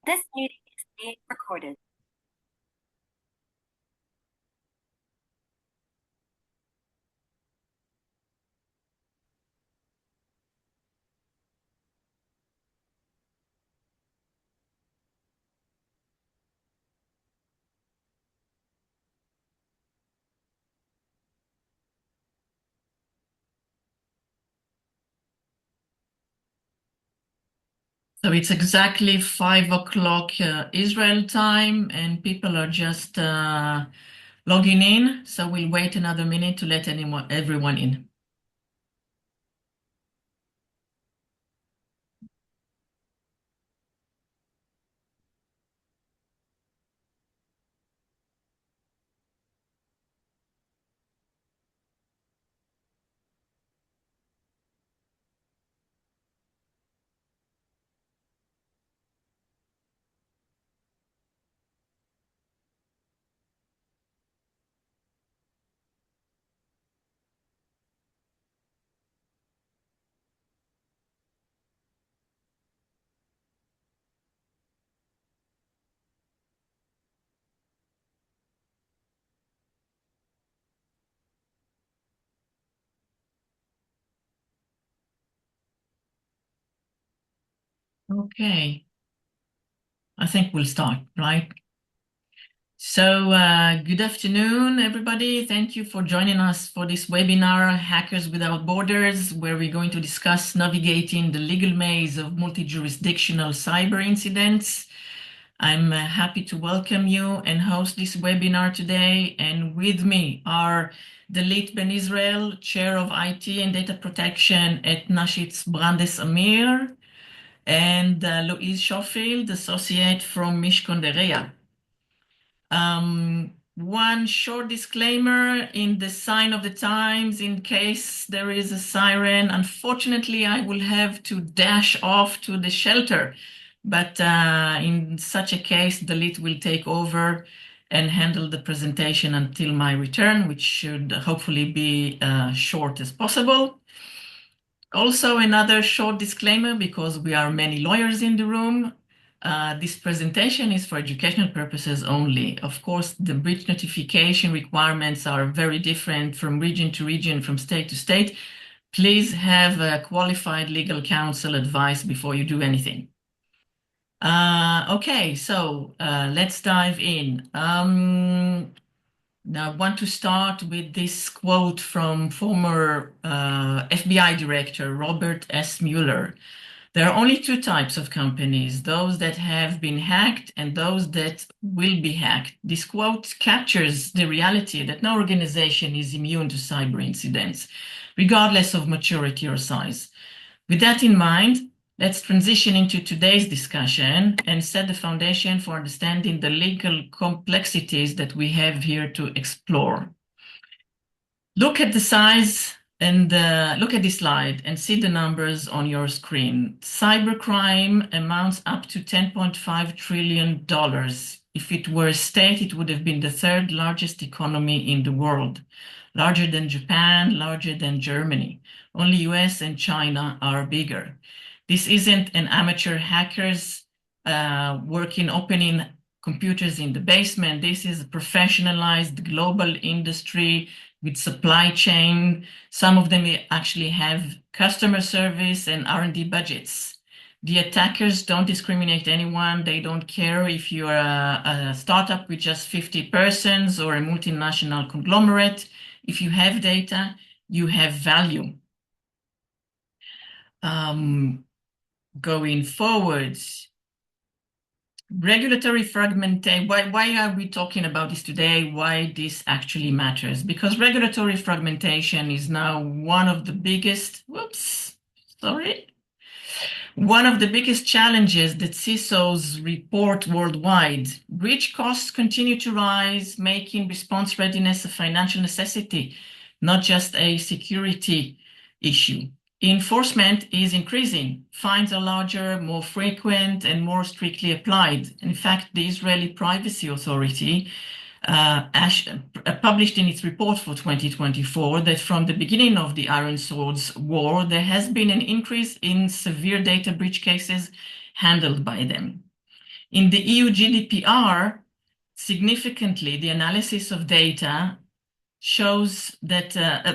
This meeting is being recorded. So it's exactly 5 o'clock Israel time, and people are just logging in. So we'll wait another minute to let everyone in. Okay, I think we'll start, right? So good afternoon, everybody. Thank you for joining us for this webinar, Hackers Without Borders, where we're going to discuss navigating the legal maze of multi-jurisdictional cyber incidents. I'm happy to welcome you and host this webinar today. And with me are Dalit Ben Israel, Chair of IT and Data Protection at Naschitz Amir, and Louise Schofield, Associate from Mishcon de Reya. One short disclaimer in the sign of the times, in case there is a siren. Unfortunately, I will have to dash off to the shelter, but in such a case, Dalit will take over and handle the presentation until my return, which should hopefully be short as possible. Also, another short disclaimer, because we are many lawyers in the room. This presentation is for educational purposes only. Of course, the breach notification requirements are very different from region to region, from state to state. Please have a qualified legal counsel advice before you do anything. Okay, so let's dive in. Now, I want to start with this quote from former FBI Director Robert S. Mueller. There are only two types of companies, those that have been hacked and those that will be hacked. This quote captures the reality that no organization is immune to cyber incidents, regardless of maturity or size. With that in mind, let's transition into today's discussion and set the foundation for understanding the legal complexities that we have here to explore. Look at the size and look at this slide and see the numbers on your screen. Cybercrime amounts up to $10.5 trillion. If it were a state, it would have been the third largest economy in the world, larger than Japan, larger than Germany. Only US and China are bigger. This isn't an amateur hackers working, opening computers in the basement. This is a professionalized global industry with supply chain. Some of them actually have customer service and R&D budgets. The attackers don't discriminate anyone. They don't care if you're a startup with just 50 persons or a multinational conglomerate. If you have data, you have value. Going forward, regulatory fragmentation. Why are we talking about this today? Why this actually matters? Because regulatory fragmentation is now one of the biggest, one of the biggest challenges that CISOs report worldwide. Breach costs continue to rise, making response readiness a financial necessity, not just a security issue. Enforcement is increasing. Fines are larger, more frequent, and more strictly applied. In fact, the Israeli Privacy Authority published in its report for 2024 that from the beginning of the Iron Swords War, there has been an increase in severe data breach cases handled by them. In the EU GDPR, significantly, the analysis of data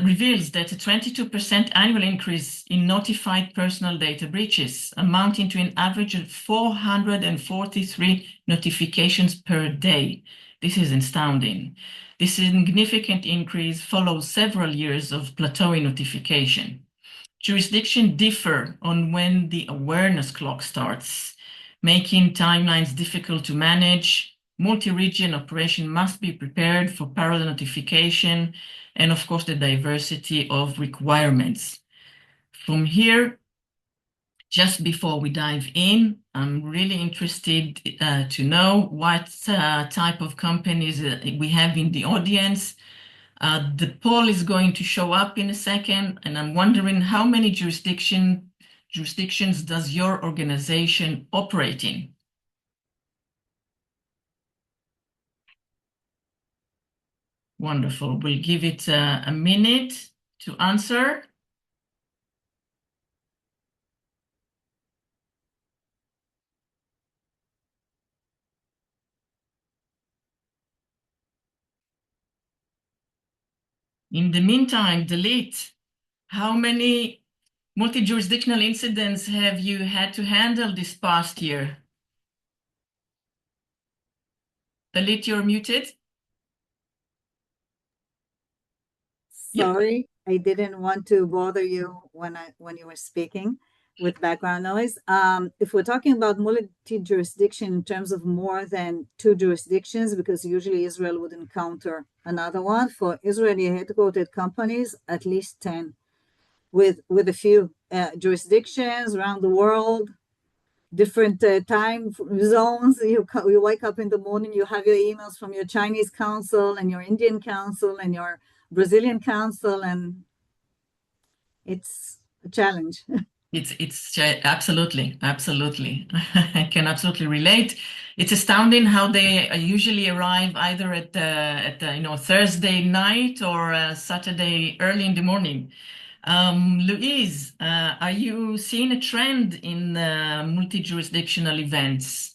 reveals that a 22% annual increase in notified personal data breaches, amounting to an average of 443 notifications per day. This is astounding. This significant increase follows several years of plateauing notification. Jurisdictions differ on when the awareness clock starts, making timelines difficult to manage. Multi-region operation must be prepared for parallel notification and, of course, the diversity of requirements. From here, just before we dive in, I'm really interested to know what type of companies we have in the audience. The poll is going to show up in a second, and I'm wondering how many jurisdictions does your organization operate in? Wonderful. We'll give it a minute to answer. In the meantime, Dalit, how many multi-jurisdictional incidents have you had to handle this past year? Dalit, you're muted. Sorry, I didn't want to bother you when you were speaking with background noise. If we're talking about multi-jurisdiction in terms of more than two jurisdictions, because usually Israel would encounter another one, for Israeli headquartered companies, at least 10, with a few jurisdictions around the world, different time zones. You wake up in the morning, you have your emails from your Chinese counsel and your Indian counsel and your Brazilian counsel, and it's a challenge. It's absolutely. I can absolutely relate. It's astounding how they usually arrive either at the Thursday night or Saturday early in the morning. Louise, are you seeing a trend in multi-jurisdictional events?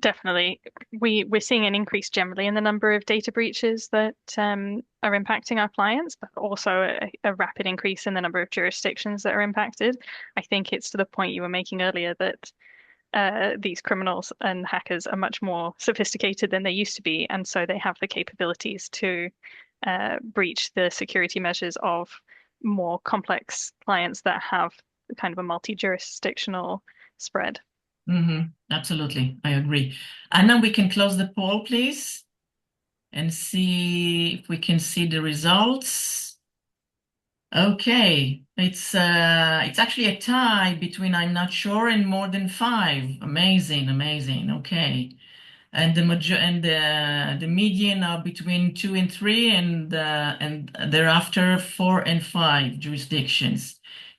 Definitely. We're seeing an increase generally in the number of data breaches that are impacting our clients, but also a rapid increase in the number of jurisdictions that are impacted. I think it's to the point you were making earlier that these criminals and hackers are much more sophisticated than they used to be, and so they have the capabilities to breach the security measures of more complex clients that have kind of a multi-jurisdictional spread. Absolutely, I agree. Anna, we can close the poll, please, and see if we can see the results. Okay, it's actually a tie between I'm not sure and more than 5. Amazing. Okay, and the median are between 2 and 3, and thereafter 4 and 5 jurisdictions.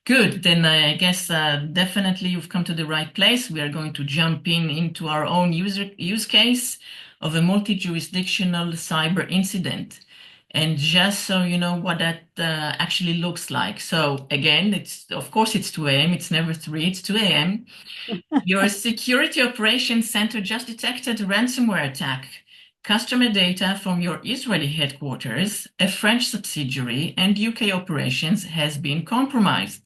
Good, then I guess definitely you've come to the right place. We are going to jump into our own use case of a multi-jurisdictional cyber incident. And just so you know what that actually looks like. So again, of course it's 2 a.m. It's never 3, it's 2 a.m. Your security operations center just detected a ransomware attack. Customer data from your Israeli headquarters, a French subsidiary, and UK operations has been compromised.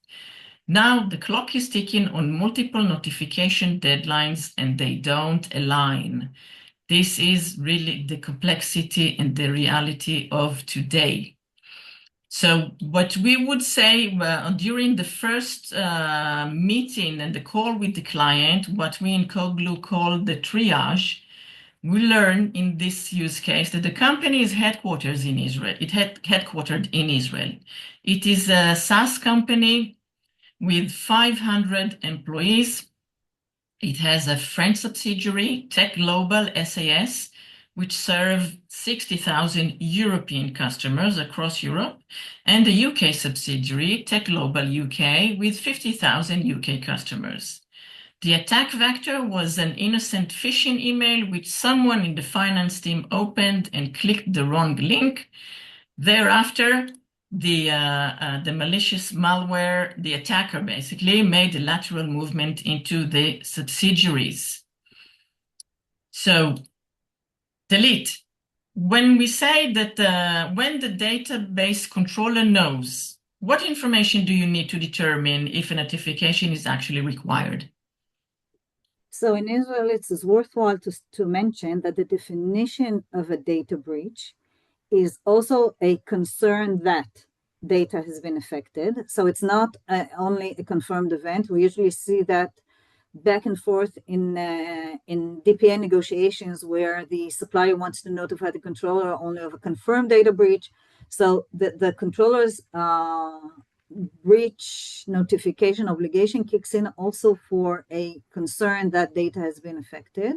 Now the clock is ticking on multiple notification deadlines and they don't align. This is really the complexity and the reality of today. So what we would say during the first meeting and the call with the client, what we in CodeGlue call the triage, we learn in this use case that the company is headquartered in Israel. Headquartered in Israel. It is a SaaS company with 500 employees. It has a French subsidiary, Tech Global SAS, which serve 60,000 European customers across Europe, and a UK subsidiary, Tech Global UK, with 50,000 UK customers. The attack vector was an innocent phishing email which someone in the finance team opened and clicked the wrong link. Thereafter, the malicious malware, the attacker basically made a lateral movement into the subsidiaries. So, Dalit, when we say that when the database controller knows, what information do you need to determine if a notification is actually required? So in Israel, it's worthwhile to mention that the definition of a data breach is also a concern that data has been affected. So it's not only a confirmed event. We usually see that back and forth in DPA negotiations where the supplier wants to notify the controller only of a confirmed data breach. So the controller's breach notification obligation kicks in also for a concern that data has been affected.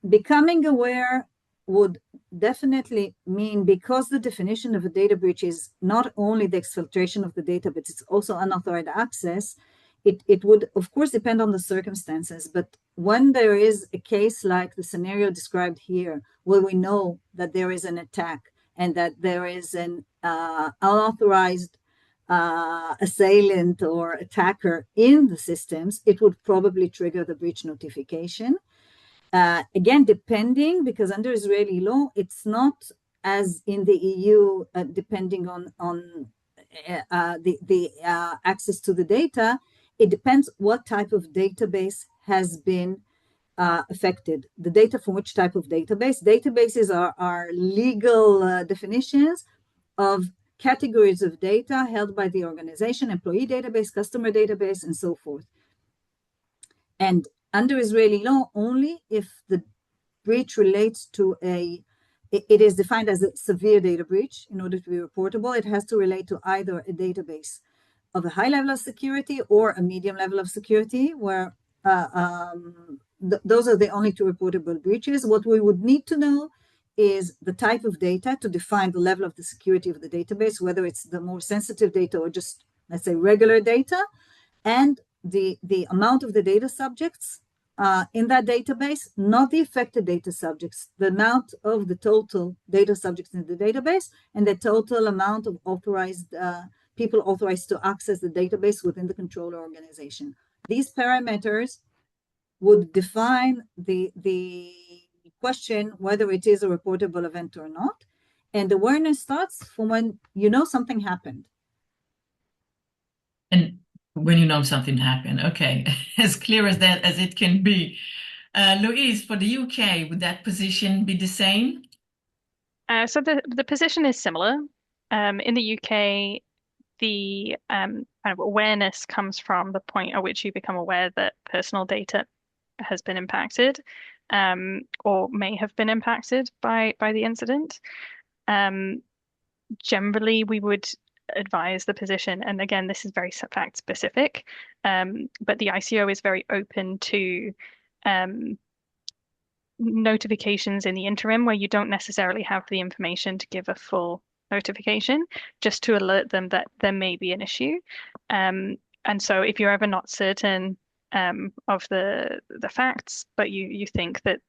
Becoming aware would definitely mean, because the definition of a data breach is not only the exfiltration of the data, but it's also unauthorized access, it would, of course, depend on the circumstances. But when there is a case like the scenario described here, where we know that there is an attack and that there is an unauthorized assailant or attacker in the systems, it would probably trigger the breach notification. Again, depending, because under Israeli law, it's not as in the EU, depending on the access to the data. It depends what type of database has been affected. The data from which type of database? Databases are legal definitions of categories of data held by the organization, employee database, customer database, and so forth. And under Israeli law, only if the breach relates to it is defined as a severe data breach in order to be reportable. It has to relate to either a database of a high level of security or a medium level of security, where those are the only two reportable breaches. What we would need to know is the type of data to define the level of the security of the database, whether it's the more sensitive data or just, let's say, regular data, and the amount of the data subjects in that database, not the affected data subjects, the amount of the total data subjects in the database, and the total amount of authorized people authorized to access the database within the controller organization. These parameters would define the question whether it is a reportable event or not. And awareness starts from when you know something happened. And when you know something happened, okay, as clear as that as it can be. Louise, for the UK, would that position be the same? So the position is similar. In the UK, the kind of awareness comes from the point at which you become aware that personal data has been impacted, or may have been impacted by the incident. Generally, we would advise the position, and again, this is very fact specific, but the ICO is very open to notifications in the interim where you don't necessarily have the information to give a full notification, just to alert them that there may be an issue. And so if you're ever not certain of the facts, but you think that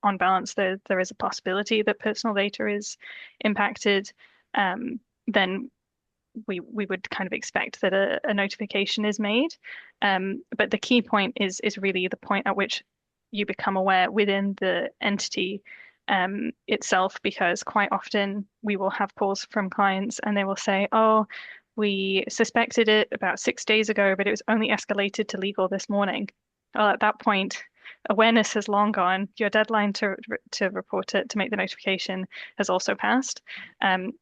on balance there is a possibility that personal data is impacted, then we would kind of expect that a notification is made. But the key point is really the point at which you become aware within the entity itself, because quite often we will have calls from clients and they will say, oh, we suspected it about 6 days ago, but it was only escalated to legal this morning. Well, at that point, awareness has long gone. Your deadline to report it, to make the notification, has also passed.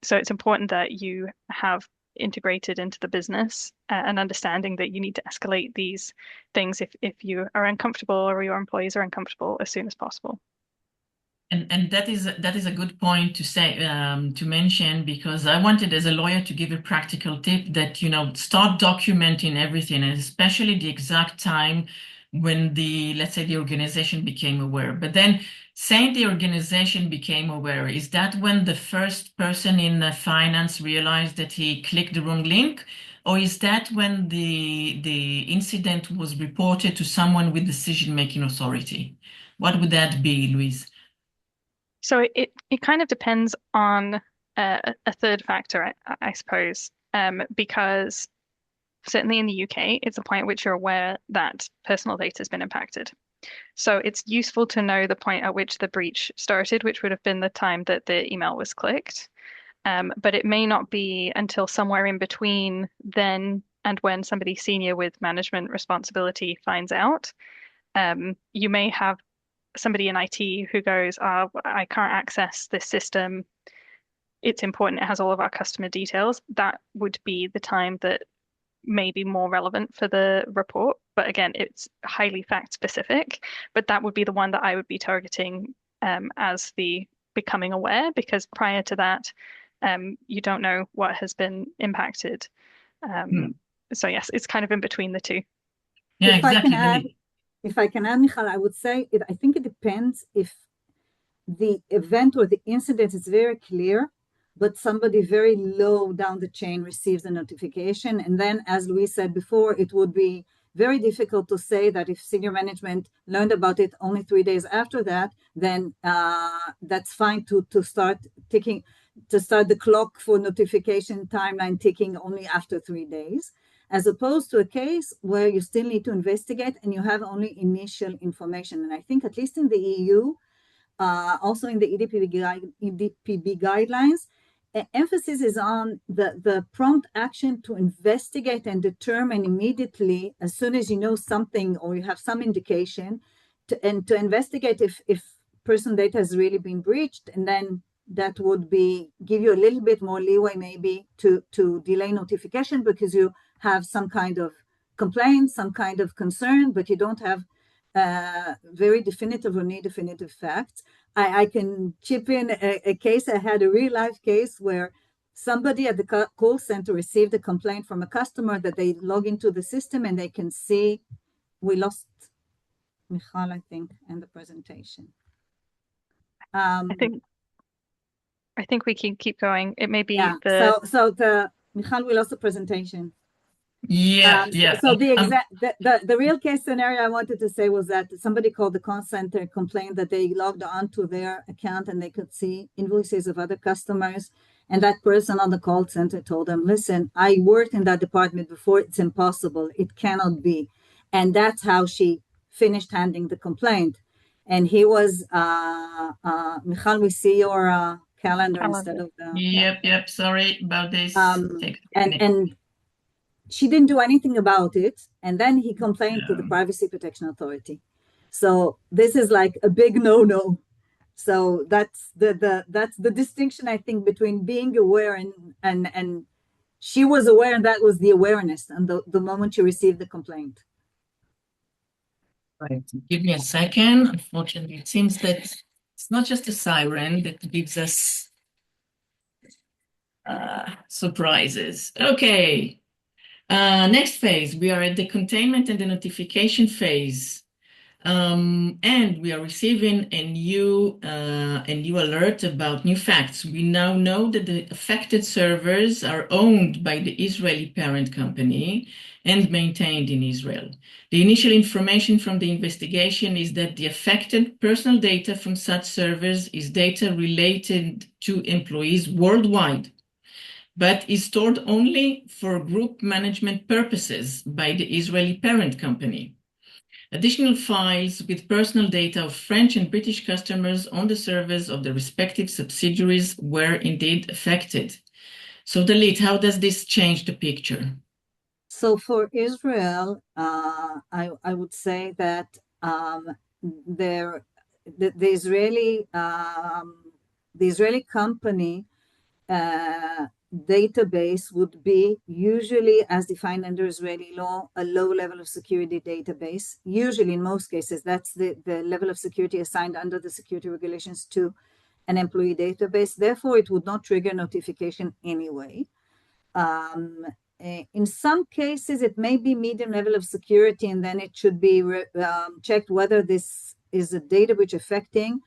So it's important that you have integrated into the business an understanding that you need to escalate these things if you are uncomfortable or your employees are uncomfortable as soon as possible. And that is a good point to say, to mention, because I wanted as a lawyer to give a practical tip that, start documenting everything, and especially the exact time when let's say the organization became aware. But then saying the organization became aware, is that when the first person in finance realized that he clicked the wrong link? Or is that when the incident was reported to someone with decision-making authority? What would that be, Louise? So it kind of depends on a third factor, I suppose, because certainly in the UK, it's a point at which you're aware that personal data has been impacted. So it's useful to know the point at which the breach started, which would have been the time that the email was clicked. But it may not be until somewhere in between then and when somebody senior with management responsibility finds out. You may have somebody in IT who goes, oh, I can't access this system. It's important. It has all of our customer details. That would be the time that may be more relevant for the report. But again, it's highly fact specific. But that would be the one that I would be targeting as the becoming aware, because prior to that, you don't know what has been impacted. So yes, it's kind of in between the two. Yeah, If I can exactly. if I can add, Michal, I would say I think it depends if the event or the incident is very clear, but somebody very low down the chain receives a notification. And then, as Louise said before, it would be very difficult to say that if senior management learned about it only 3 days after that, then that's fine to start ticking, to start the clock for notification timeline ticking only after 3 days, as opposed to a case where you still need to investigate and you have only initial information. And I think at least in the EU, also in the EDPB guidelines, emphasis is on the prompt action to investigate and determine immediately as soon as you know something or you have some indication, to investigate if personal data has really been breached, and then that would give you a little bit more leeway maybe to delay notification because you have some kind of complaint, some kind of concern, but you don't have very definitive or near definitive facts. I can chip in a case. I had a real life case where somebody at the call center received a complaint from a customer that they log into the system and they can see we lost Michal, I think, and the presentation. I think we can keep going. It may be Michal, we lost the presentation. Yeah, So the real case scenario I wanted to say was that somebody called the call center, complained that they logged onto their account and they could see invoices of other customers. And that person on the call center told them, listen, I worked in that department before. It's impossible. It cannot be. And that's how she finished handling the complaint. And he was, Michal, we see your calendar instead of the... Yep. Sorry about this. And she didn't do anything about it. And then he complained to the Privacy Protection Authority. So this is like a big no-no. So that's the distinction, I think, between being aware and she was aware, and that was the awareness and the moment she received the complaint. Right. Give me a second. Unfortunately, it seems that it's not just a siren that gives us surprises. Okay. Next phase, we are at the containment and the notification phase. And we are receiving a new alert about new facts. We now know that the affected servers are owned by the Israeli parent company and maintained in Israel. The initial information from the investigation is that the affected personal data from such servers is data related to employees worldwide, but is stored only for group management purposes by the Israeli parent company. Additional files with personal data of French and British customers on the servers of the respective subsidiaries were indeed affected. So, Dalit, how does this change the picture? So for Israel, I would say that the Israeli company database would be usually, as defined under Israeli law, a low level of security database. Usually, in most cases, that's the level of security assigned under the security regulations to an employee database. Therefore, it would not trigger notification anyway. In some cases, it may be medium level of security, and then it should be checked whether this is a data breach affecting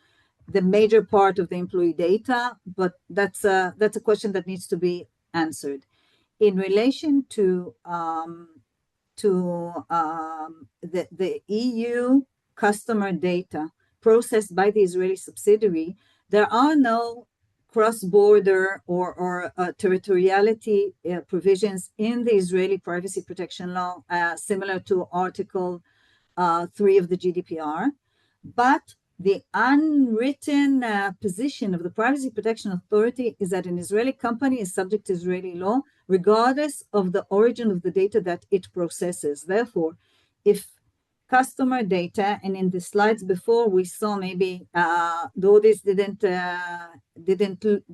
the major part of the employee data, but that's a question that needs to be answered. In relation to the EU customer data processed by the Israeli subsidiary, there are no cross-border or territoriality provisions in the Israeli privacy protection law, similar to Article 3 of the GDPR, but the unwritten position of the Privacy Protection Authority is that an Israeli company is subject to Israeli law, regardless of the origin of the data that it processes. Therefore, if customer data, and in the slides before we saw maybe though this didn't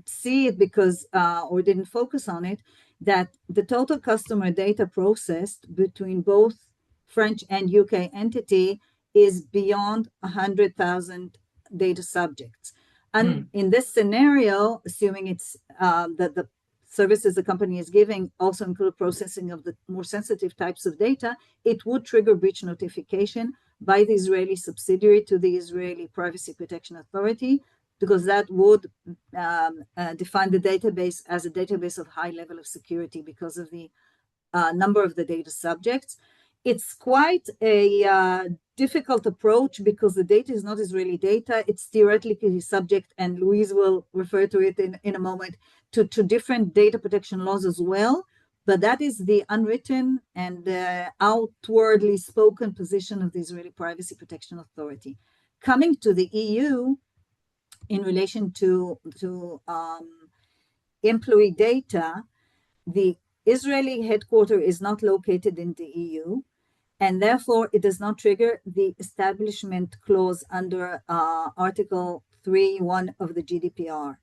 see it because or didn't focus on it, that the total customer data processed between both French and UK entity is beyond 100,000 data subjects. And in this scenario, assuming it's that the services the company is giving also include processing of the more sensitive types of data, it would trigger breach notification by the Israeli subsidiary to the Israeli Privacy Protection Authority, because that would define the database as a database of high level of security because of the number of the data subjects. It's quite a difficult approach because the data is not Israeli data. It's theoretically subject, and Louise will refer to it in a moment, to different data protection laws as well. But that is the unwritten and outwardly spoken position of the Israeli Privacy Protection Authority. Coming to the EU, in relation to employee data, the Israeli headquarters is not located in the EU, and therefore it does not trigger the establishment clause under Article 3.1 of the GDPR.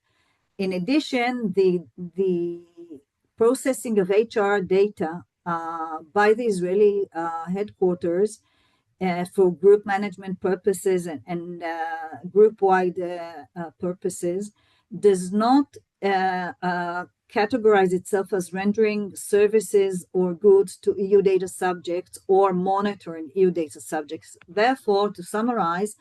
In addition, the processing of HR data by the Israeli headquarters for group management purposes and group-wide purposes does not categorize itself as rendering services or goods to EU data subjects or monitoring EU data subjects. Therefore, to summarize,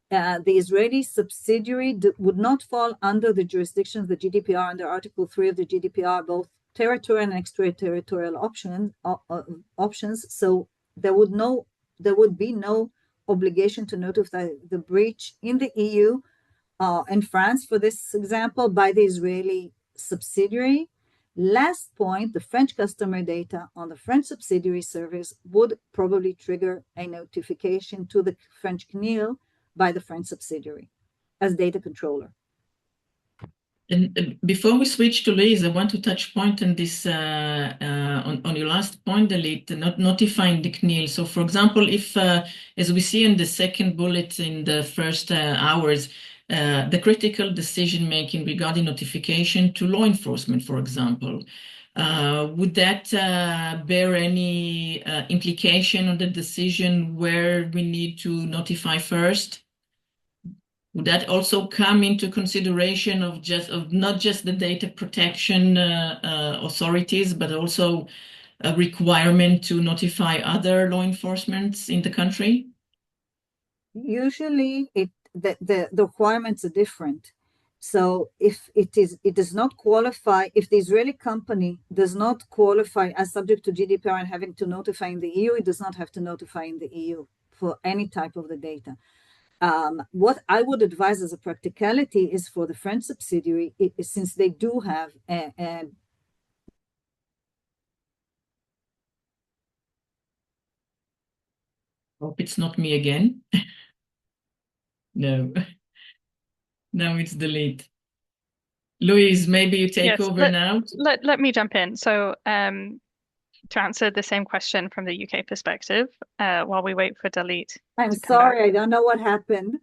the Israeli subsidiary would not fall under the jurisdiction of the GDPR under Article 3 of the GDPR, both territorial and extraterritorial options. So there would be no obligation to notify the breach in the EU and France, for this example, by the Israeli subsidiary. Last point, the French customer data on the French subsidiary service would probably trigger a notification to the French CNIL by the French subsidiary as data controller. And before we switch to Louise, I want to touch point on this, on your last point, Dalit, not notifying the CNIL. So, for example, if, as we see in the second bullet in the first hours, the critical decision-making regarding notification to law enforcement, for example, would that bear any implication on the decision where we need to notify first? Would that also come into consideration of not just the data protection authorities, but also a requirement to notify other law enforcements in the country? Usually, the requirements are different. So if it does not qualify, if the Israeli company does not qualify as subject to GDPR and having to notify in the EU, it does not have to notify in the EU for any type of the data. What I would advise as a practicality is for the French subsidiary, since they do have Hope it's not me again. No. Now it's Dalit. Louise, maybe you take over now. Let me jump in. So to answer the same question from the UK perspective, while we wait for Dalit. I'm sorry, I don't know what happened.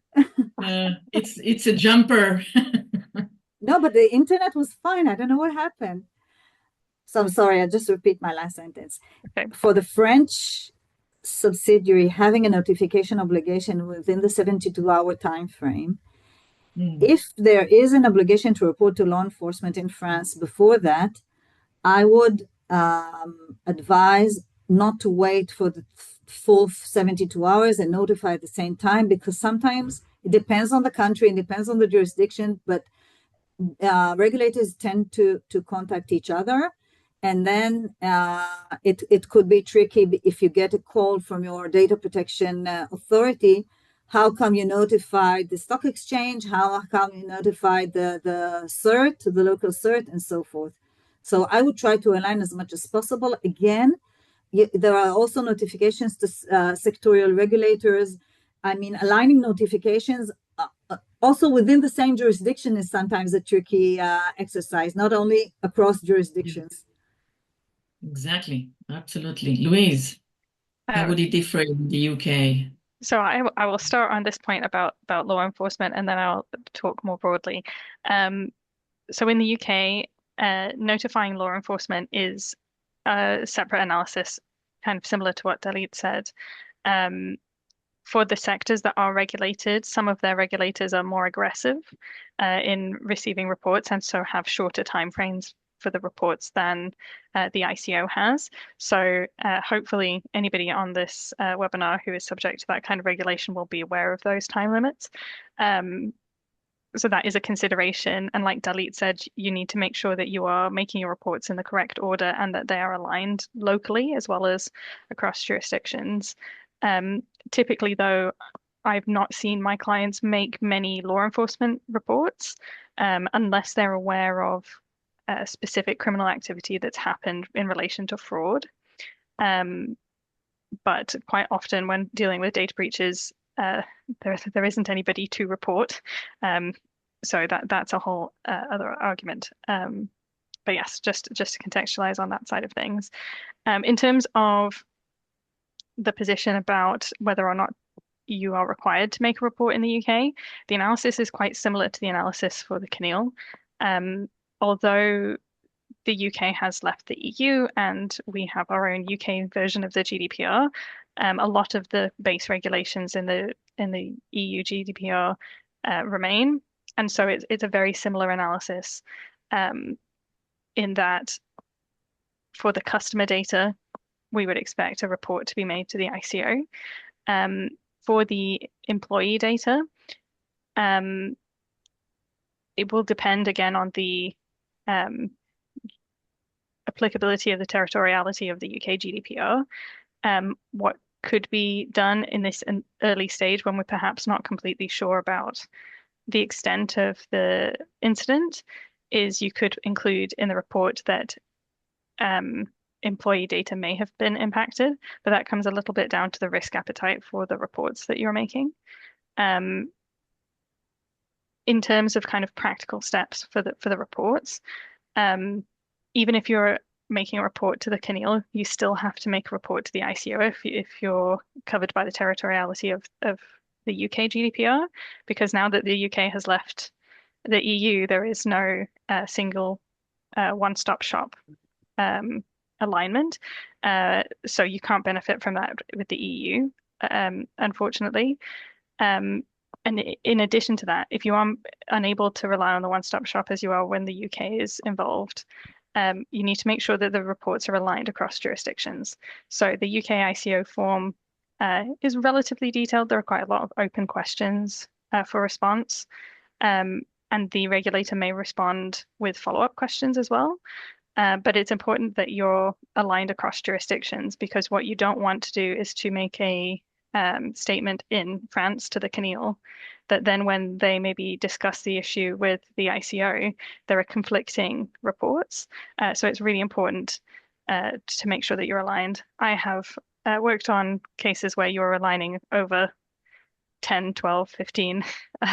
It's a jumper. No, but the internet was fine. I don't know what happened. So I'm sorry, I'll just repeat my last sentence. Okay. For the French subsidiary having a notification obligation within the 72-hour time frame, if there is an obligation to report to law enforcement in France before that, I would advise not to wait for the full 72 hours and notify at the same time, because sometimes it depends on the country and depends on the jurisdiction, but regulators tend to contact each other. And then it could be tricky if you get a call from your data protection authority. How come you notified the stock exchange? How come you notified the CERT, the local CERT, and so forth? So I would try to align as much as possible. Again, there are also notifications to sectorial regulators. I mean, aligning notifications also within the same jurisdiction is sometimes a tricky exercise, not only across jurisdictions. Exactly. Absolutely. Louise, how would it differ in the UK? So I will start on this point about law enforcement, and then I'll talk more broadly. So in the UK, notifying law enforcement is a separate analysis, kind of similar to what Dalit said. For the sectors that are regulated, some of their regulators are more aggressive in receiving reports and so have shorter timeframes for the reports than the ICO has. So hopefully anybody on this webinar who is subject to that kind of regulation will be aware of those time limits. So that is a consideration. And like Dalit said, you need to make sure that you are making your reports in the correct order and that they are aligned locally as well as across jurisdictions. Typically, though, I've not seen my clients make many law enforcement reports unless they're aware of a specific criminal activity that's happened in relation to fraud. But quite often when dealing with data breaches, there isn't anybody to report. So that's a whole other argument. But yes, just to contextualize on that side of things. In terms of the position about whether or not you are required to make a report in the UK, the analysis is quite similar to the analysis for the CNIL. Although the UK has left the EU and we have our own UK version of the GDPR, a lot of the base regulations in the EU GDPR remain, and so it's a very similar analysis in that for the customer data, we would expect a report to be made to the ICO. For the employee data, it will depend again on the applicability of the territoriality of the UK GDPR. What could be done in this early stage when we're perhaps not completely sure about the extent of the incident is you could include in the report that employee data may have been impacted, but that comes a little bit down to the risk appetite for the reports that you're making. In terms of kind of practical steps for the reports, even if you're making a report to the CNIL, you still have to make a report to the ICO if you're covered by the territoriality of the UK GDPR, because now that the UK has left the EU, there is no single one-stop shop alignment. So you can't benefit from that with the EU, unfortunately. And in addition to that, if you are unable to rely on the one-stop shop as you are when the UK is involved, you need to make sure that the reports are aligned across jurisdictions. So the UK ICO form is relatively detailed. There are quite a lot of open questions for response. And the regulator may respond with follow-up questions as well. But it's important that you're aligned across jurisdictions, because what you don't want to do is to make a statement in France to the CNIL that then when they maybe discuss the issue with the ICO, there are conflicting reports. So it's really important to make sure that you're aligned. I have worked on cases where you're aligning over 10, 12, 15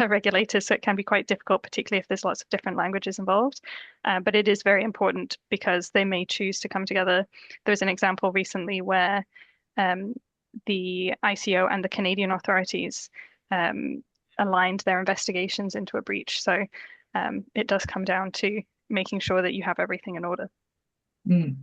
regulators, so it can be quite difficult, particularly if there's lots of different languages involved. But it is very important because they may choose to come together. There was an example recently where the ICO and the Canadian authorities aligned their investigations into a breach. So it does come down to making sure that you have everything in order. Mm.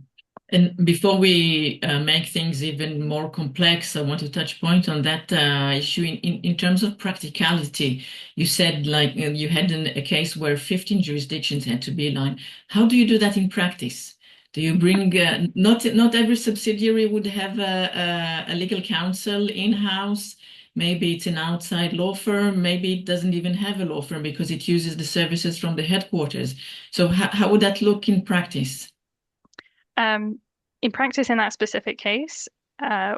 And before we make things even more complex, I want to touch point on that issue in terms of practicality. You said like you had a case where 15 jurisdictions had to be aligned. How do you do that in practice? Do you bring, not every subsidiary would have a legal counsel in-house. Maybe it's an outside law firm. Maybe it doesn't even have a law firm because it uses the services from the headquarters. So how would that look in practice? In practice, in that specific case,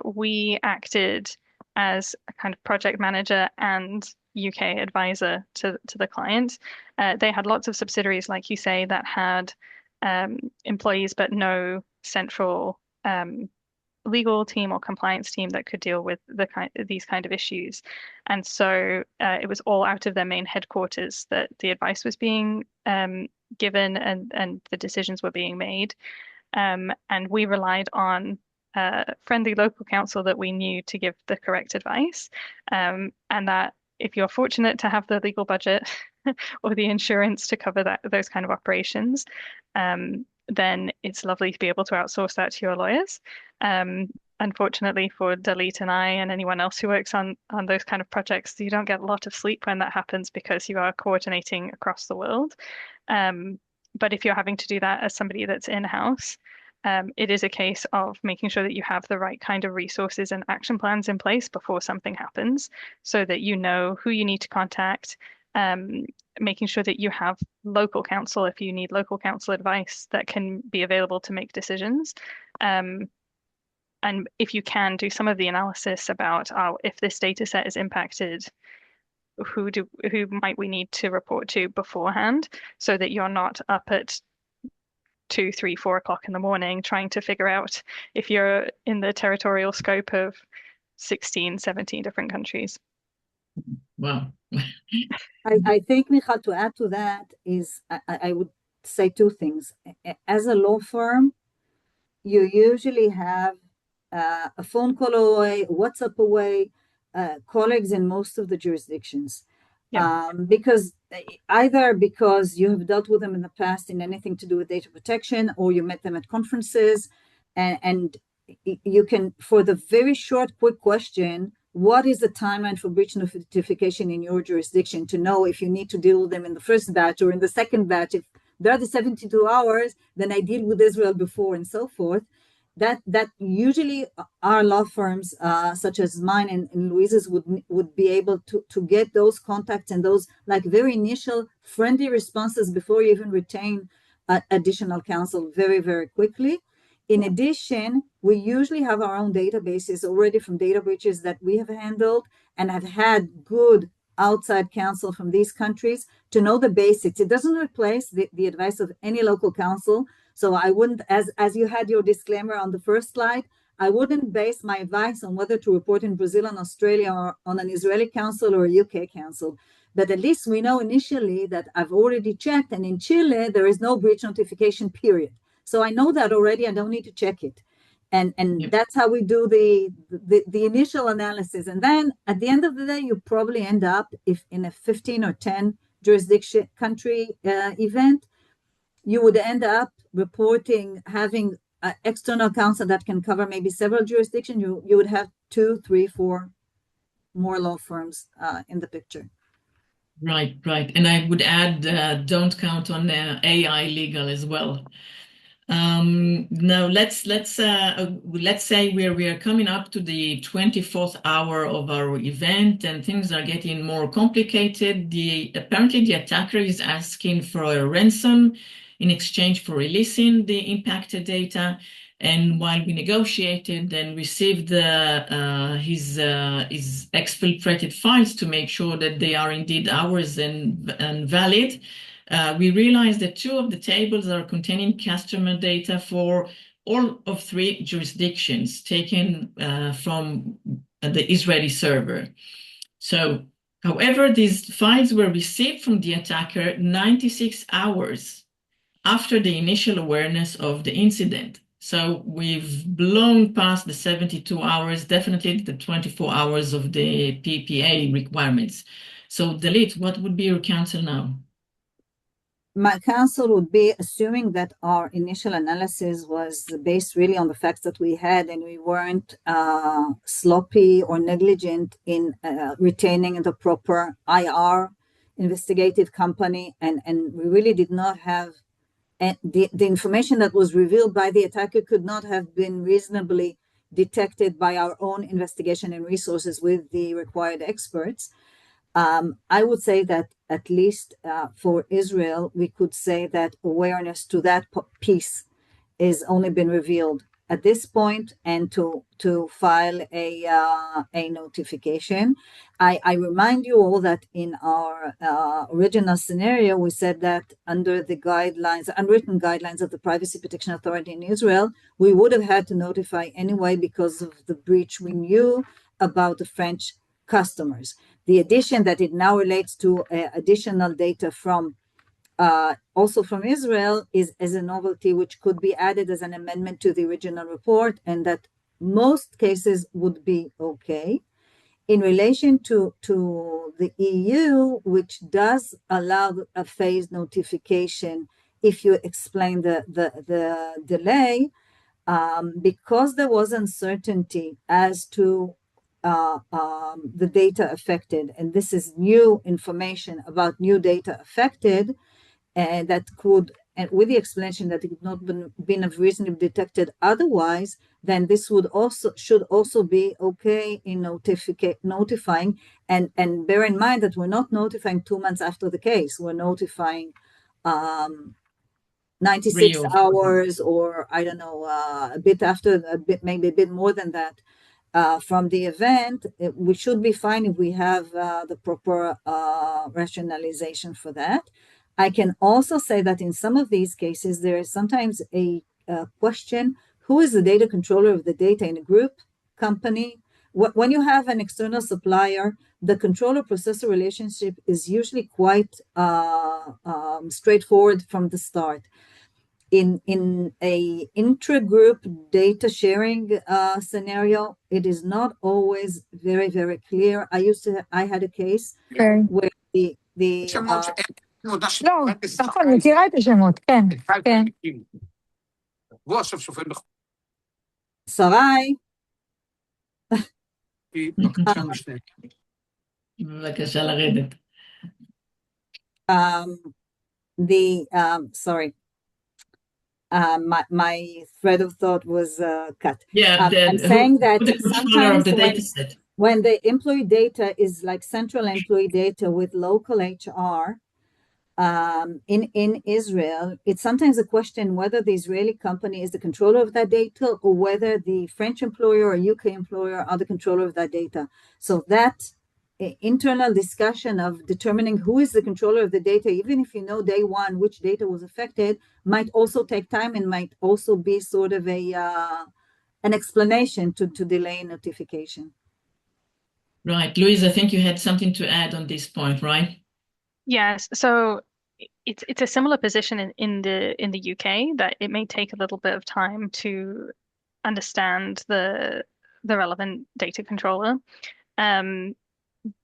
we acted as a kind of project manager and UK advisor to the client. They had lots of subsidiaries, like you say, that had employees but no central legal team or compliance team that could deal with these kind of issues. And so it was all out of their main headquarters that the advice was being given and the decisions were being made. And we relied on friendly local counsel that we knew to give the correct advice. And that if you're fortunate to have the legal budget or the insurance to cover those kind of operations, then it's lovely to be able to outsource that to your lawyers. Unfortunately for Dalit and I and anyone else who works on those kind of projects, you don't get a lot of sleep when that happens because you are coordinating across the world. But if you're having to do that as somebody that's in-house, it is a case of making sure that you have the right kind of resources and action plans in place before something happens so that you know who you need to contact, making sure that you have local counsel if you need local counsel advice that can be available to make decisions. And if you can, do some of the analysis about if this data set is impacted, who might we need to report to beforehand so that you're not up at 2, 3, 4 o'clock in the morning trying to figure out if you're in the territorial scope of 16, 17 different countries. Wow. I think, Michal, to add to that is I would say two things. As a law firm, you usually have a phone call away, WhatsApp away, colleagues in most of the jurisdictions. Yeah. Because either because you have dealt with them in the past in anything to do with data protection, or you met them at conferences, and you can, for the very short, quick question, what is the timeline for breach notification in your jurisdiction, to know if you need to deal with them in the first batch or in the second batch. If they're the 72 hours, then I deal with Israel before, and so forth. That usually our law firms, such as mine and Louise's, would be able to get those contacts and those like very initial friendly responses before you even retain additional counsel very, very quickly. In addition, we usually have our own databases already from data breaches that we have handled and have had good outside counsel from these countries to know the basics. It doesn't replace the advice of any local counsel. So I wouldn't, as you had your disclaimer on the first slide, I wouldn't base my advice on whether to report in Brazil and Australia or on an Israeli counsel or a UK counsel. But at least we know initially that I've already checked, and in Chile, there is no breach notification, period. So I know that already, I don't need to check it. And that's how we do the initial analysis. And then at the end of the day, you probably end up, if in a 15 or 10 jurisdiction country event, you would end up reporting, having external counsel that can cover maybe several jurisdictions. You would have 2, 3, 4 more law firms in the picture. Right. And I would add, don't count on AI legal as well. Now let's say we are coming up to the 24th hour of our event, and things are getting more complicated. Apparently the attacker is asking for a ransom in exchange for releasing the impacted data. And while we negotiated and received his exfiltrated files to make sure that they are indeed ours and valid, we realized that 2 of the tables are containing customer data for all of 3 jurisdictions taken from the Israeli server. So, however, these files were received from the attacker 96 hours after the initial awareness of the incident. So we've blown past the 72 hours, definitely the 24 hours of the PPA requirements. So Dalit, what would be your counsel now? My counsel would be, assuming that our initial analysis was based really on the facts that we had, and we weren't sloppy or negligent in retaining the proper IR investigative company, and we really did not have the information that was revealed by the attacker could not have been reasonably detected by our own investigation and resources with the required experts. I would say that at least for Israel, we could say that awareness to that piece is only been revealed at this point and to file a notification. I remind you all that in our original scenario, we said that under the guidelines, unwritten guidelines of the Privacy Protection Authority in Israel, we would have had to notify anyway because of the breach we knew about the French customers. The addition that it now relates to additional data from also from Israel is as a novelty which could be added as an amendment to the original report, and that most cases would be okay. In relation to the EU, which does allow a phased notification if you explain the delay, because there was uncertainty as to the data affected, and this is new information about new data affected, and that could, and with the explanation that it had not been reasonably detected otherwise, then this should also be okay in notifying, and bear in mind that we're not notifying 2 months after the case. We're notifying 96 hours, or I don't know, a bit after, maybe a bit more than that. From the event, we should be fine if we have the proper rationalization for that. I can also say that in some of these cases, there is sometimes a question, who is the data controller of the data in a group, company? When you have an external supplier, the controller-processor relationship is usually quite straightforward from the start. In a intra-group data sharing scenario, it is not always very, very clear. I had a case where the לא, נכון, מכירה את השמות, כן, כן. והוא עכשיו שופט שרי. בבקשה משנה. בבקשה לרדת. Sorry. My thread of thought was cut. Yeah, I'm saying that the controller of the data set. When the employee data is like central employee data with local HR in Israel, it's sometimes a question whether the Israeli company is the controller of that data or whether the French employer or UK employer are the controller of that data. So that internal discussion of determining who is the controller of the data, even if you know day one which data was affected, might also take time and might also be sort of an explanation to delay notification. Right, Louise, I think you had something to add on this point, right? Yes, so it's a similar position in the UK, that it may take a little bit of time to understand the relevant data controller.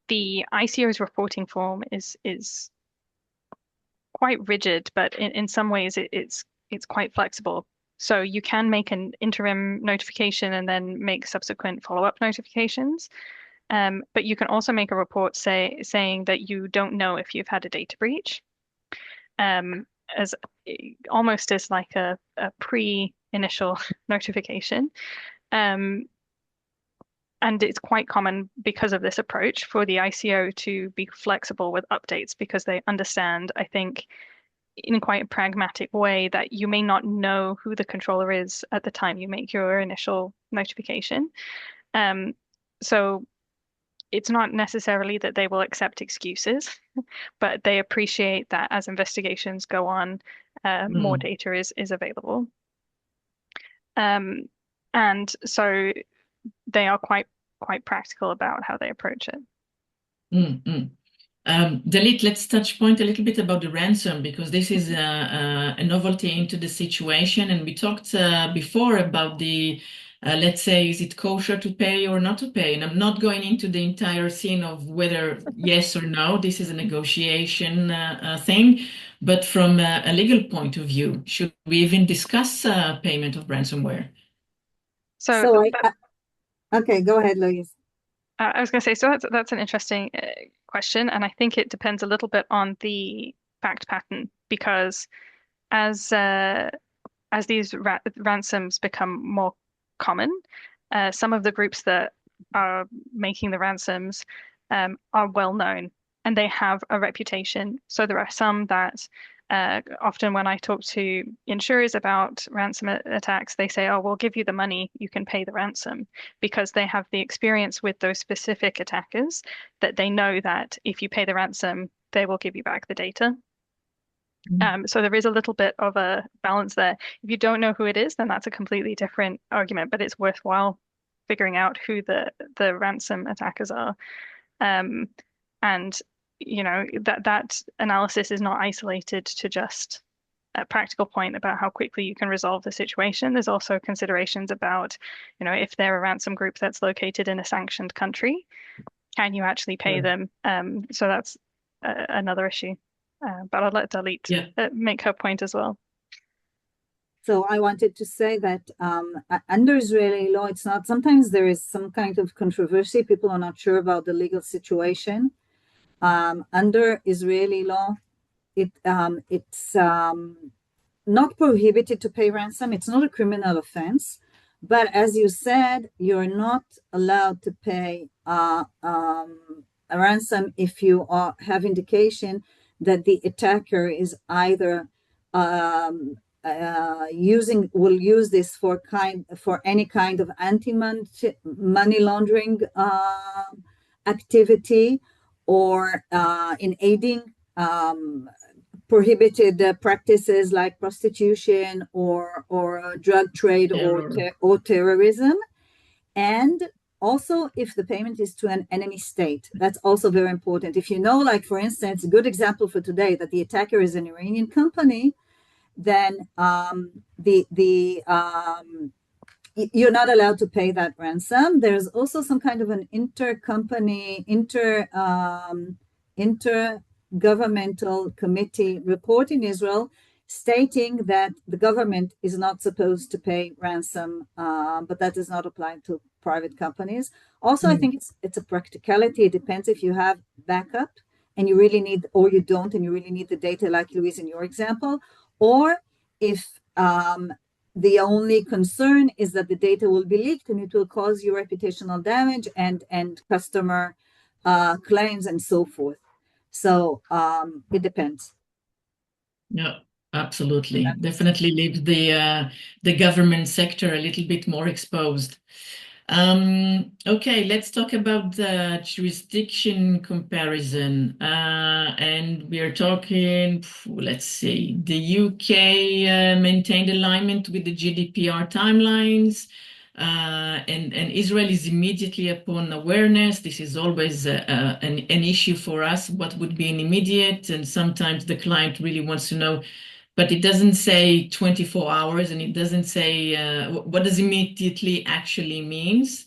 The ICO's reporting form is quite rigid, but in some ways it's quite flexible. So you can make an interim notification and then make subsequent follow-up notifications. But you can also make a report saying that you don't know if you've had a data breach, as almost as like a pre-initial notification. And it's quite common because of this approach for the ICO to be flexible with updates, because they understand, I think, in quite a pragmatic way, that you may not know who the controller is at the time you make your initial notification. So it's not necessarily that they will accept excuses, but they appreciate that as investigations go on, more data is available. And so they are quite practical about how they approach it. Dalit, let's touch point a little bit about the ransom, because this is a novelty into the situation. And we talked before about the, let's say, is it kosher to pay or not to pay? And I'm not going into the entire scene of whether yes or no, this is a negotiation thing. But from a legal point of view, should we even discuss payment of ransomware? Okay, go ahead, Louise. I was going to say, so that's an interesting question, and I think it depends a little bit on the fact pattern, because as these ransoms become more common, some of the groups that are making the ransoms are well known and they have a reputation. So there are some that often when I talk to insurers about ransom attacks, they say, oh, we'll give you the money, you can pay the ransom, because they have the experience with those specific attackers that they know that if you pay the ransom, they will give you back the data. So there is a little bit of a balance there. If you don't know who it is, then that's a completely different argument, but it's worthwhile figuring out who the ransom attackers are. And that analysis is not isolated to just a practical point about how quickly you can resolve the situation. There's also considerations about, if they're a ransom group that's located in a sanctioned country, can you actually pay them? So that's another issue. But I'll let Dalit make her point as well. So I wanted to say that under Israeli law, it's not, sometimes there is some kind of controversy. People are not sure about the legal situation. Under Israeli law, it's not prohibited to pay ransom. It's not a criminal offense. But as you said, you're not allowed to pay a ransom if you have indication that the attacker is either will use this for any kind of anti-money laundering activity, or in aiding prohibited practices like prostitution or drug trade or terrorism, and also if the payment is to an enemy state. That's also very important. If you know, like for instance, a good example for today, that the attacker is an Iranian company, then you're not allowed to pay that ransom. There's also some kind of an intergovernmental committee report in Israel stating that the government is not supposed to pay ransom, but that does not apply to private companies. Also, I think it's a practicality. It depends if you have backup and you really need, or you don't, and you really need the data, like Louise in your example, or if the only concern is that the data will be leaked and it will cause you reputational damage and customer claims and so forth. So it depends. Yeah, absolutely. Definitely leave the government sector a little bit more exposed. Okay, let's talk about the jurisdiction comparison. And we are talking, let's see, the UK maintained alignment with the GDPR timelines, and Israel is immediately upon awareness. This is always an issue for us. What would be an immediate? And sometimes the client really wants to know, but it doesn't say 24 hours, and it doesn't say what does immediately actually means.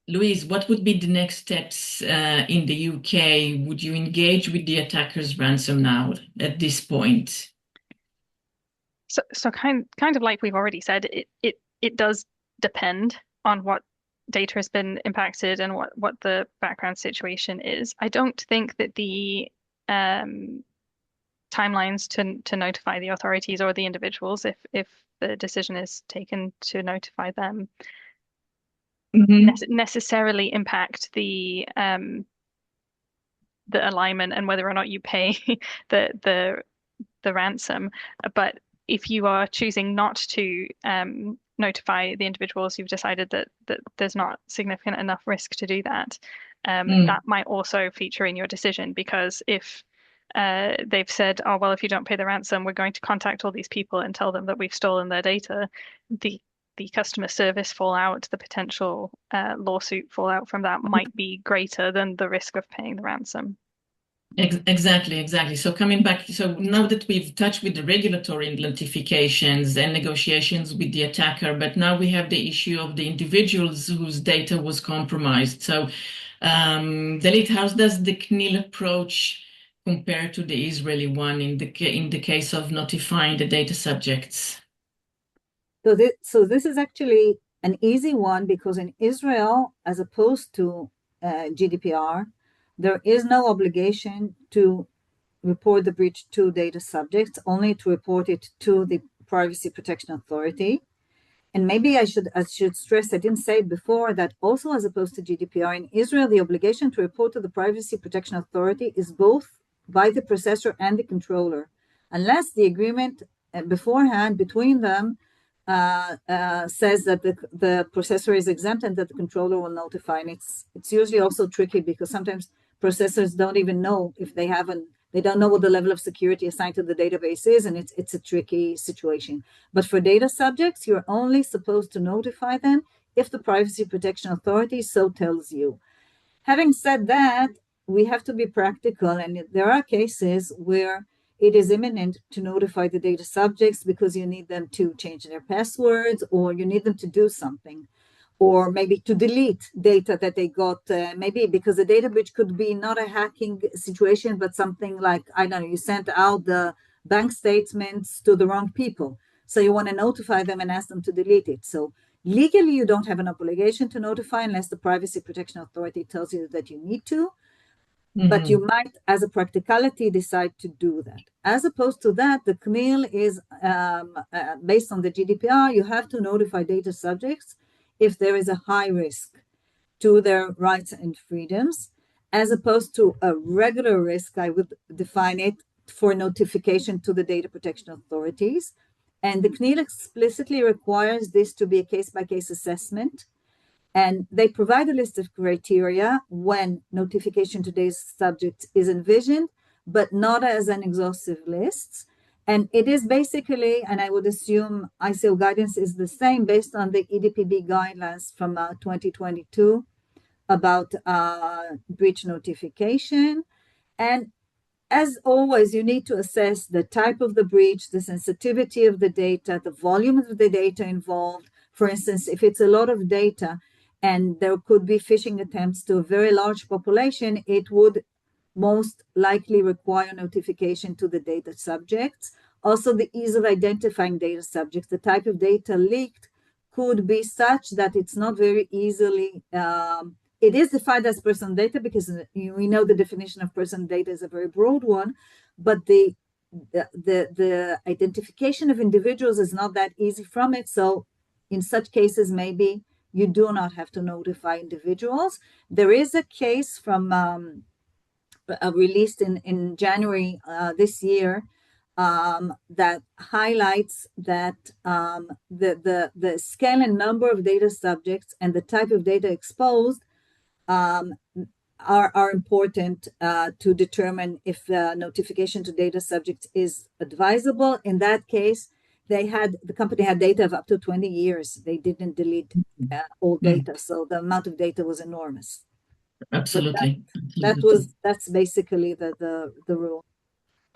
Louise, what would be the next steps in the UK? Would you engage with the attacker's ransom now at this point? So kind of like we've already said, it does depend on what data has been impacted and what the background situation is. I don't think that the timelines to notify the authorities or the individuals, if the decision is taken to notify them, necessarily impact the alignment and whether or not you pay the ransom. But if you are choosing not to notify the individuals, you've decided that there's not significant enough risk to do that. That might also feature in your decision, because if they've said, oh, well, if you don't pay the ransom, we're going to contact all these people and tell them that we've stolen their data, the customer service fallout, the potential lawsuit fallout from that might be greater than the risk of paying the ransom. Exactly. So coming back, so now that we've touched with the regulatory notifications and negotiations with the attacker, but now we have the issue of the individuals whose data was compromised. So Dalit, how does the CNIL approach compare to the Israeli one in the case of notifying the data subjects? So this is actually an easy one, because in Israel, as opposed to GDPR, there is no obligation to report the breach to data subjects, only to report it to the Privacy Protection Authority. And maybe I should stress, I didn't say it before, that also as opposed to GDPR, in Israel, the obligation to report to the Privacy Protection Authority is both by the processor and the controller, unless the agreement beforehand between them says that the processor is exempt and that the controller will notify. And it's usually also tricky because sometimes processors don't even know if they don't know what the level of security assigned to the database is, and it's a tricky situation. But for data subjects, you're only supposed to notify them if the Privacy Protection Authority so tells you. Having said that, we have to be practical, and there are cases where it is imminent to notify the data subjects because you need them to change their passwords, or you need them to do something, or maybe to delete data that they got, maybe because the data breach could be not a hacking situation, but something like, I don't know, you sent out the bank statements to the wrong people. So you want to notify them and ask them to delete it. So legally, you don't have an obligation to notify unless the Privacy Protection Authority tells you that you need to. But you might, as a practicality, decide to do that. As opposed to that, the CNIL is based on the GDPR. You have to notify data subjects if there is a high risk to their rights and freedoms, as opposed to a regular risk. I would define it for notification to the data protection authorities. And the CNIL explicitly requires this to be a case-by-case assessment. And they provide a list of criteria when notification to data subjects is envisioned, but not as an exhaustive list. And it is basically, and I would assume ICO guidance is the same based on the EDPB guidelines from 2022 about breach notification. And as always, you need to assess the type of the breach, the sensitivity of the data, the volume of the data involved. For instance, if it's a lot of data, and there could be phishing attempts to a very large population, it would most likely require notification to the data subjects. Also, the ease of identifying data subjects, the type of data leaked could be such that it's not very easily, it is defined as personal data because we know the definition of personal data is a very broad one, but the identification of individuals is not that easy from it. So in such cases, maybe you do not have to notify individuals. There is a case from released in January this year that highlights that the scale and number of data subjects and the type of data exposed are important to determine if notification to data subjects is advisable. In that case, the company had data of up to 20 years. They didn't delete all data, so the amount of data was enormous. Absolutely. That's basically the rule.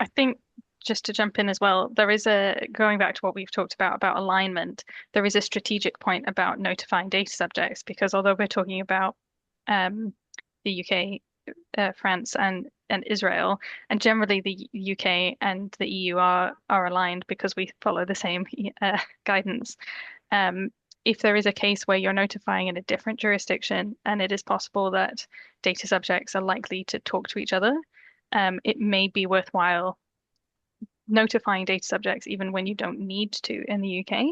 I think just to jump in as well, there is going back to what we've talked about alignment, there is a strategic point about notifying data subjects, because although we're talking about the UK, France, and Israel, and generally the UK and the EU are aligned because we follow the same guidance. If there is a case where you're notifying in a different jurisdiction and it is possible that data subjects are likely to talk to each other, it may be worthwhile notifying data subjects even when you don't need to in the UK,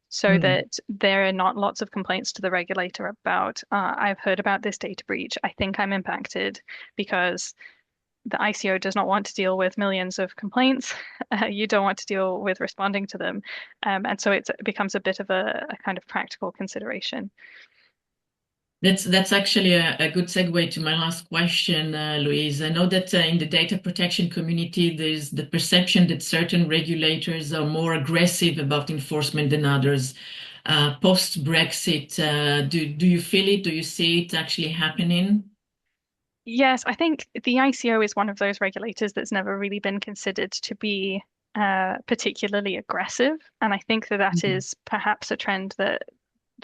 so that there are not lots of complaints to the regulator about, I've heard about this data breach, I think I'm impacted, because the ICO does not want to deal with millions of complaints. You don't want to deal with responding to them. And so it becomes a bit of a kind of practical consideration. That's actually a good segue to my last question, Louise. I know that in the data protection community, there's the perception that certain regulators are more aggressive about enforcement than others. Post-Brexit, do you feel it? Do you see it actually happening? Yes, I think the ICO is one of those regulators that's never really been considered to be particularly aggressive. And I think that is perhaps a trend that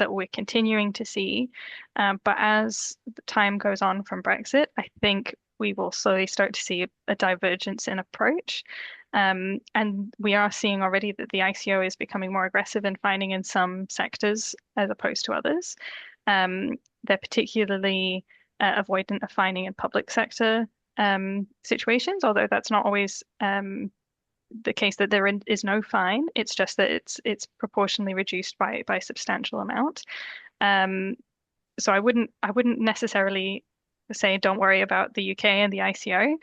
we're continuing to see. But as time goes on from Brexit, I think we will slowly start to see a divergence in approach. And we are seeing already that the ICO is becoming more aggressive in finding in some sectors as opposed to others. They're particularly avoidant of fining in public sector situations, although that's not always the case that there is no fine. It's just that it's proportionally reduced by a substantial amount. So I wouldn't necessarily say don't worry about the UK and the ICO,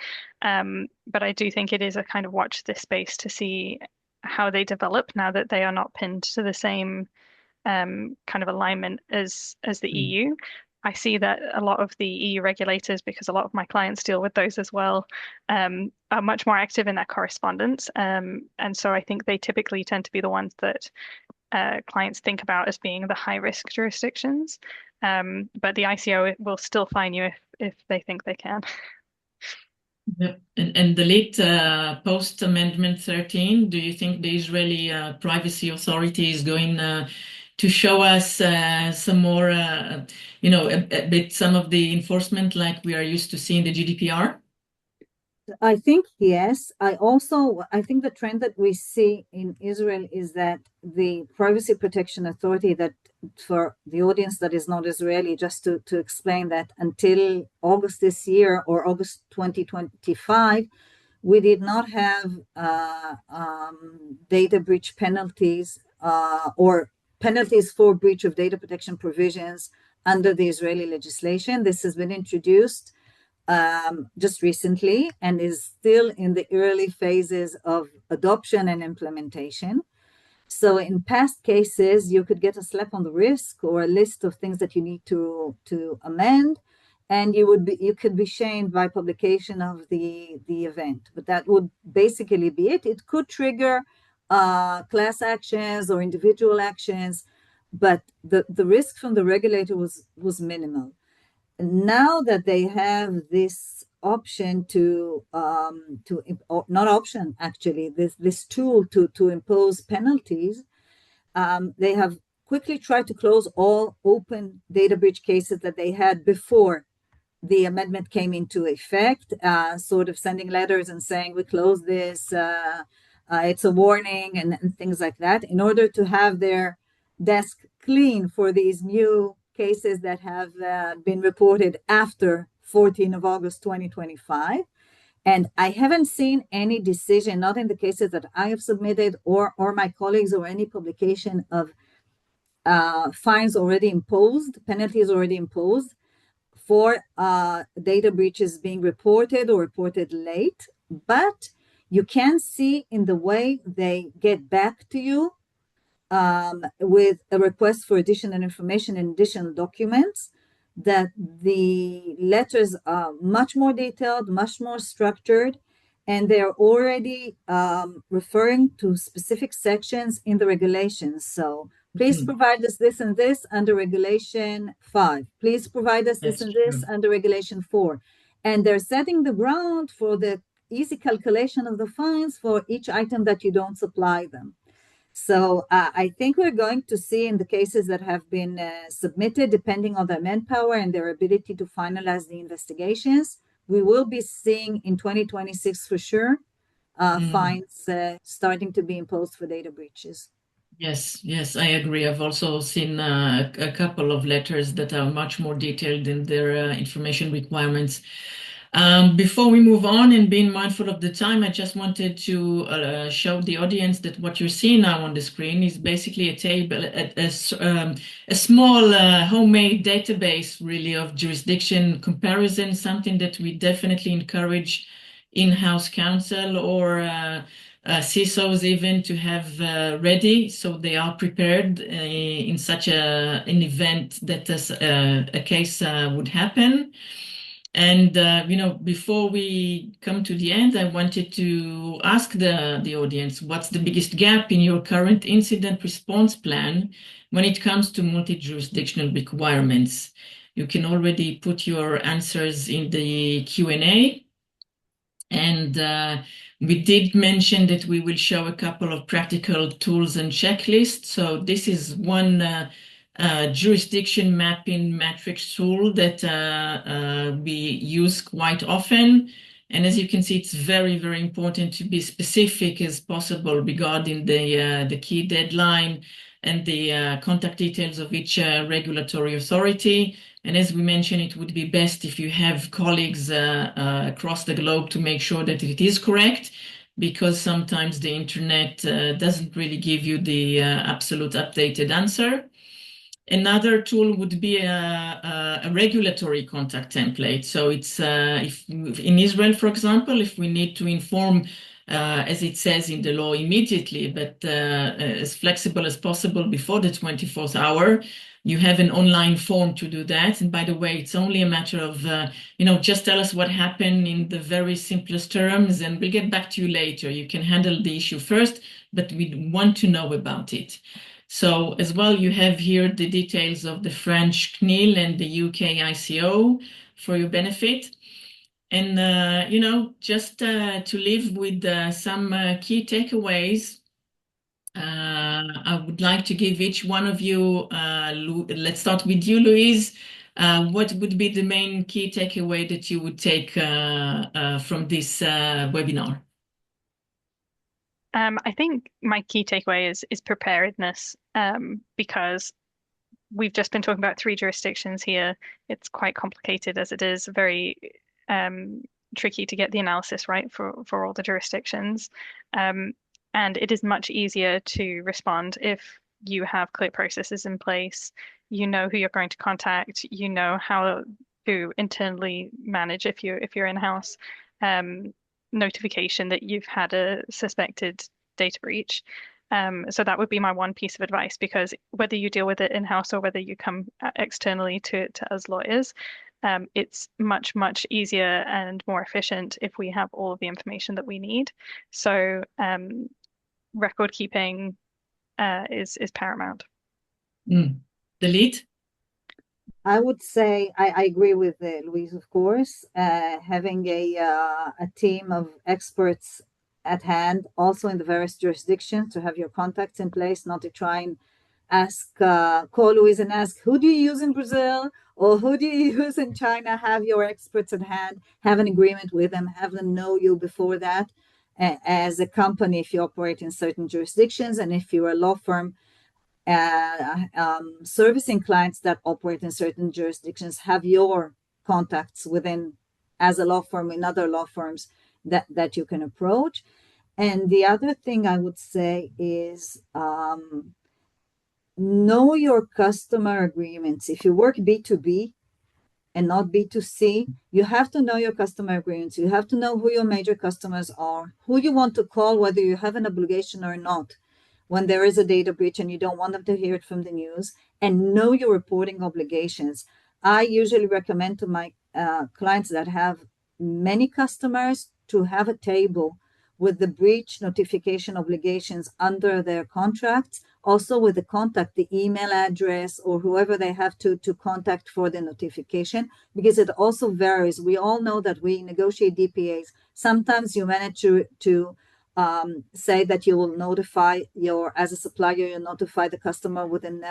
but I do think it is a kind of watch this space to see how they develop now that they are not pinned to the same kind of alignment as the EU. I see that a lot of the EU regulators, because a lot of my clients deal with those as well, are much more active in their correspondence. And so I think they typically tend to be the ones that clients think about as being the high risk jurisdictions. But the ICO will still fine you if they think they can. Yep. And Dalit, post Amendment 13, do you think the Israeli Privacy Authority is going to show us some more, a bit some of the enforcement like we are used to seeing the GDPR? I think yes. I think the trend that we see in Israel is that the Privacy Protection Authority, that for the audience that is not Israeli, just to explain that until August this year or August 2025, we did not have data breach penalties or penalties for breach of data protection provisions under the Israeli legislation. This has been introduced just recently and is still in the early phases of adoption and implementation. So in past cases, you could get a slap on the wrist or a list of things that you need to amend, and you could be shamed by publication of the event. But that would basically be it. It could trigger class actions or individual actions, but the risk from the regulator was minimal. Now that they have this option not option actually, this tool to impose penalties, they have quickly tried to close all open data breach cases that they had before the amendment came into effect, sort of sending letters and saying we close this, it's a warning and things like that, in order to have their desk clean for these new cases that have been reported after 14th of August 2025. And I haven't seen any decision, not in the cases that I have submitted or my colleagues, or any publication of fines already imposed, penalties already imposed for data breaches being reported or reported late. But you can see in the way they get back to you with a request for additional information and additional documents, that the letters are much more detailed, much more structured, and they're already referring to specific sections in the regulations. So please provide us this and this under Regulation 5. Please provide us this and this under Regulation 4. And they're setting the ground for the easy calculation of the fines for each item that you don't supply them. So I think we're going to see in the cases that have been submitted, depending on their manpower and their ability to finalize the investigations, we will be seeing in 2026 for sure fines starting to be imposed for data breaches. Yes, I agree. I've also seen a couple of letters that are much more detailed in their information requirements. Before we move on, and being mindful of the time, I just wanted to show the audience that what you're seeing now on the screen is basically a table, a small homemade database really of jurisdiction comparison, something that we definitely encourage in-house counsel or CISOs even to have ready, so they are prepared in such an event that a case would happen. And before we come to the end, I wanted to ask the audience, what's the biggest gap in your current incident response plan when it comes to multi-jurisdictional requirements? You can already put your answers in the Q&A. And we did mention that we will show a couple of practical tools and checklists. So this is one jurisdiction mapping matrix tool that we use quite often. And as you can see, it's very, very important to be specific as possible regarding the key deadline and the contact details of each regulatory authority. And as we mentioned, it would be best if you have colleagues across the globe to make sure that it is correct, because sometimes the internet doesn't really give you the absolute updated answer. Another tool would be a regulatory contact template. So it's if in Israel, for example, if we need to inform, as it says in the law, immediately, but as flexible as possible before the 24th hour, you have an online form to do that. And by the way, it's only a matter of, just tell us what happened in the very simplest terms, and we'll get back to you later. You can handle the issue first, but we want to know about it. So as well, you have here the details of the French CNIL and the UK ICO for your benefit. And, just to leave with some key takeaways, I would like to give each one of you, let's start with you, Louise. What would be the main key takeaway that you would take from this webinar? I think my key takeaway is preparedness, because we've just been talking about 3 jurisdictions here. It's quite complicated as it is, very tricky to get the analysis right for all the jurisdictions. And it is much easier to respond if you have clear processes in place, you know who you're going to contact, you know how to internally manage if you're in-house. Notification that you've had a suspected data breach. So that would be my one piece of advice, because whether you deal with it in-house or whether you come externally to us lawyers, it's much, much easier and more efficient if we have all of the information that we need. So record keeping is paramount. Dalit? I would say I agree with Louise, of course. Having a team of experts at hand, also in the various jurisdictions, to have your contacts in place, not to try and call Louise and ask, who do you use in Brazil or who do you use in China? Have your experts at hand, have an agreement with them, have them know you before that. As a company, if you operate in certain jurisdictions, and if you're a law firm, servicing clients that operate in certain jurisdictions, have your contacts within, as a law firm, in other law firms that you can approach. And the other thing I would say is know your customer agreements. If you work B2B and not B2C, you have to know your customer agreements. You have to know who your major customers are, who you want to call, whether you have an obligation or not, when there is a data breach and you don't want them to hear it from the news, and know your reporting obligations. I usually recommend to my clients that have many customers to have a table with the breach notification obligations under their contracts, also with the contact, the email address, or whoever they have to contact for the notification, because it also varies. We all know that we negotiate DPAs. Sometimes you manage to say that you will notify as a supplier, you notify the customer within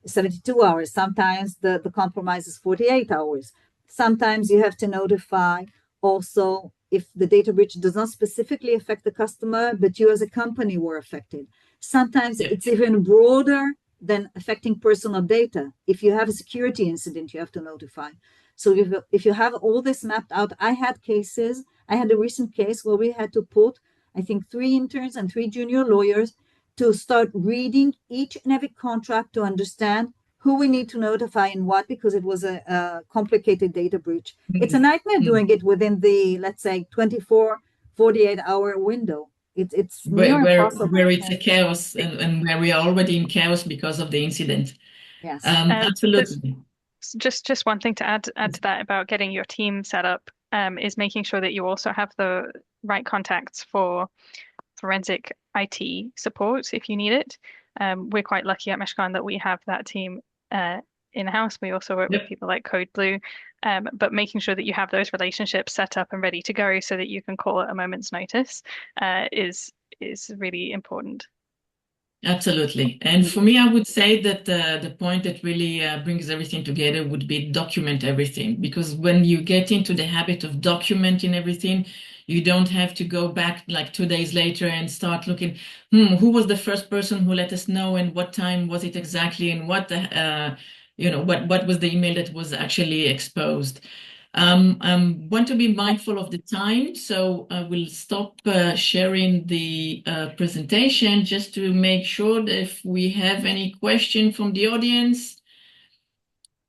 72 hours. Sometimes the compromise is 48 hours. Sometimes you have to notify also if the data breach does not specifically affect the customer, but you as a company were affected. Sometimes it's even broader than affecting personal data. If you have a security incident, you have to notify. So if you have all this mapped out, I had a recent case where we had to put, I think, 3 interns and 3 junior lawyers to start reading each and every contract to understand who we need to notify and what, because it was a complicated data breach. It's a nightmare doing it within the, let's say, 24, 48-hour window. It's near impossible. Where it's a chaos and where we are already in chaos because of the incident. Yes. Absolutely. Just one thing to add to that about getting your team set up is making sure that you also have the right contacts for forensic IT support if you need it. We're quite lucky at Mishcon that we have that team in-house. We also work with people like Code Blue, but making sure that you have those relationships set up and ready to go so that you can call at a moment's notice is really important. Absolutely. And for me, I would say that the point that really brings everything together would be document everything. Because when you get into the habit of documenting everything, you don't have to go back like 2 days later and start looking, who was the first person who let us know and what time was it exactly and what what was the email that was actually exposed. I want to be mindful of the time, so I will stop sharing the presentation just to make sure that if we have any question from the audience,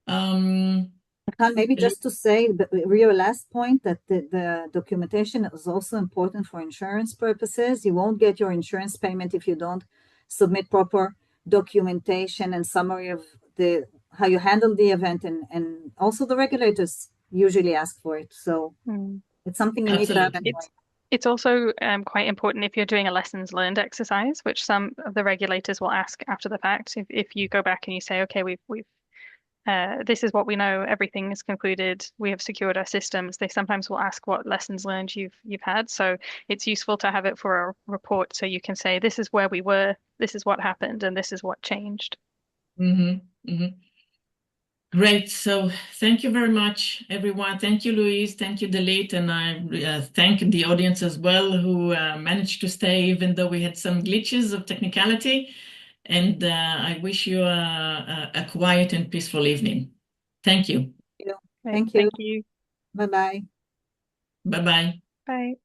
Michal, maybe just to say your last point that the documentation is also important for insurance purposes. You won't get your insurance payment if you don't submit proper documentation and summary of how you handle the event, and also the regulators usually ask for it. So it's something you need to have anyway. It's also quite important if you're doing a lessons learned exercise, which some of the regulators will ask after the fact. If you go back and you say, okay, we've this is what we know, everything is concluded, we have secured our systems, they sometimes will ask what lessons learned you've had. So it's useful to have it for a report so you can say, this is where we were, this is what happened, and this is what changed. Great. So thank you very much, everyone. Thank you, Louise. Thank you, Dalit. And I thank the audience as well who managed to stay, even though we had some glitches of technicality. And I wish you a quiet and peaceful evening. Thank you. Thank you. Thank you. Bye-bye. Bye-bye. Bye.